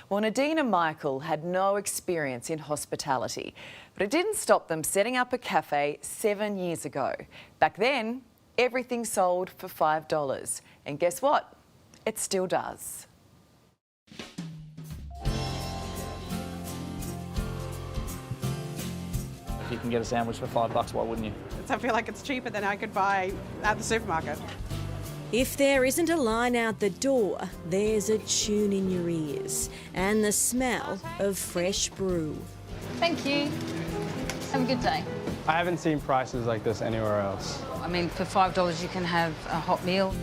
Well, Nadine and Michael had no experience in hospitality, but it didn't stop them setting up a cafe 7 years ago. Back then, everything sold for $5. And guess what? It still does. If you can get a sandwich for $5, why wouldn't you? I feel like it's cheaper than I could buy at the supermarket. If there isn't a line out the door, there's a tune in your ears and the smell of fresh brew. Thank you. Have a good day. I haven't seen prices like this anywhere else. I mean, for $5 you can have a hot meal.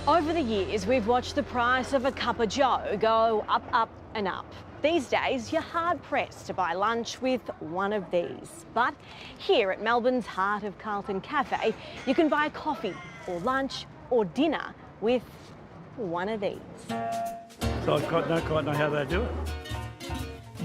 Over the years, we've watched the price of a cup of joe go up, up and up. These days, you're hard-pressed to buy lunch with one of these. But here at Melbourne's Heart of Carlton Cafe, you can buy coffee or lunch or dinner with one of these. So I don't quite know how they do it.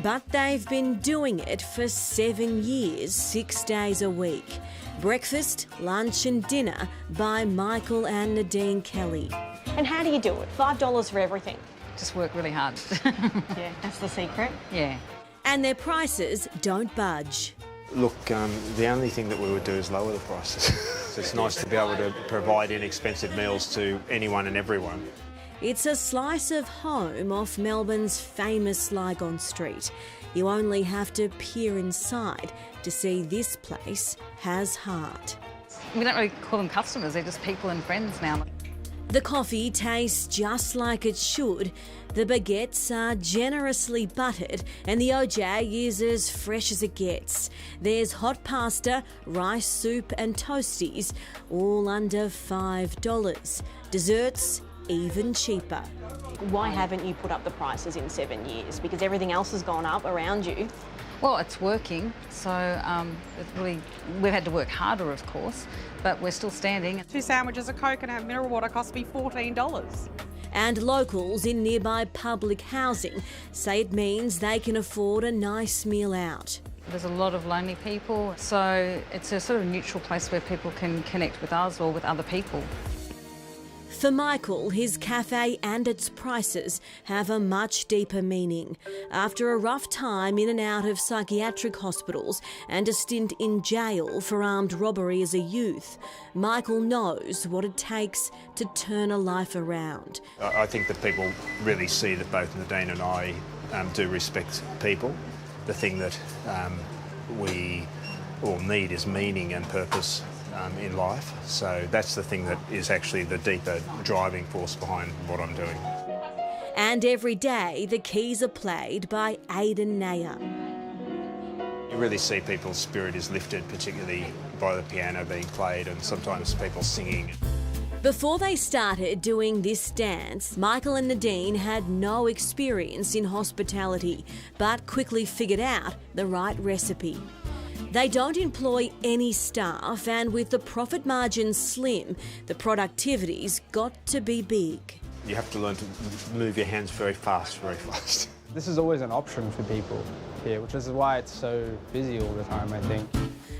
But they've been doing it for 7 years, 6 days a week. Breakfast, lunch and dinner by Michael and Nadine Kelly. And how do you do it? $5 for everything. Just work really hard. Yeah, that's the secret. Yeah. And their prices don't budge. Look, the only thing that we would do is lower the prices. It's nice to be able to provide inexpensive meals to anyone and everyone. It's a slice of home off Melbourne's famous Lygon Street. You only have to peer inside to see this place has heart. We don't really call them customers, they're just people and friends now. The coffee tastes just like it should. The baguettes are generously buttered and the OJ is as fresh as it gets. There's hot pasta, rice soup and toasties, all under $5. Desserts even cheaper. Why haven't you put up the prices in 7 years? Because everything else has gone up around you. Well, it's working, so we've had to work harder, of course, but we're still standing. 2 sandwiches, a Coke and a mineral water cost me $14. And locals in nearby public housing say it means they can afford a nice meal out. There's a lot of lonely people, so it's a sort of neutral place where people can connect with us or with other people. For Michael, his cafe and its prices have a much deeper meaning. After a rough time in and out of psychiatric hospitals and a stint in jail for armed robbery as a youth, Michael knows what it takes to turn a life around. I think that people really see that both Nadine and I do respect people. The thing that we all need is meaning and purpose in life. So that's the thing that is actually the deeper driving force behind what I'm doing. And every day the keys are played by Aidan Nair. You really see people's spirit is lifted, particularly by the piano being played and sometimes people singing. Before they started doing this dance, Michael and Nadine had no experience in hospitality, but quickly figured out the right recipe. They don't employ any staff, and with the profit margins slim, the productivity's got to be big. You have to learn to move your hands very fast, very fast. This is always an option for people here, which is why it's so busy all the time, I think.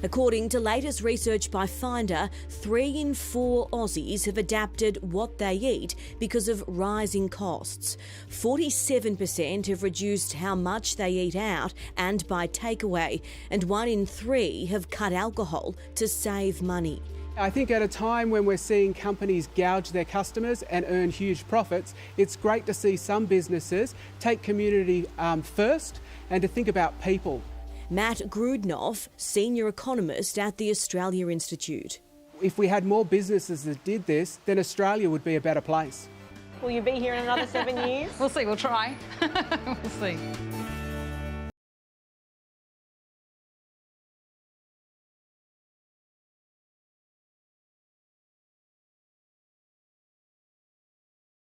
According to latest research by Finder, 3 in 4 Aussies have adapted what they eat because of rising costs. 47% have reduced how much they eat out and by takeaway, and 1 in 3 have cut alcohol to save money. I think at a time when we're seeing companies gouge their customers and earn huge profits, it's great to see some businesses take community first and to think about people. Matt Grudnoff, senior economist at the Australia Institute. If we had more businesses that did this, then Australia would be a better place. Will you be here in another 7 years? We'll see, we'll try. We'll see.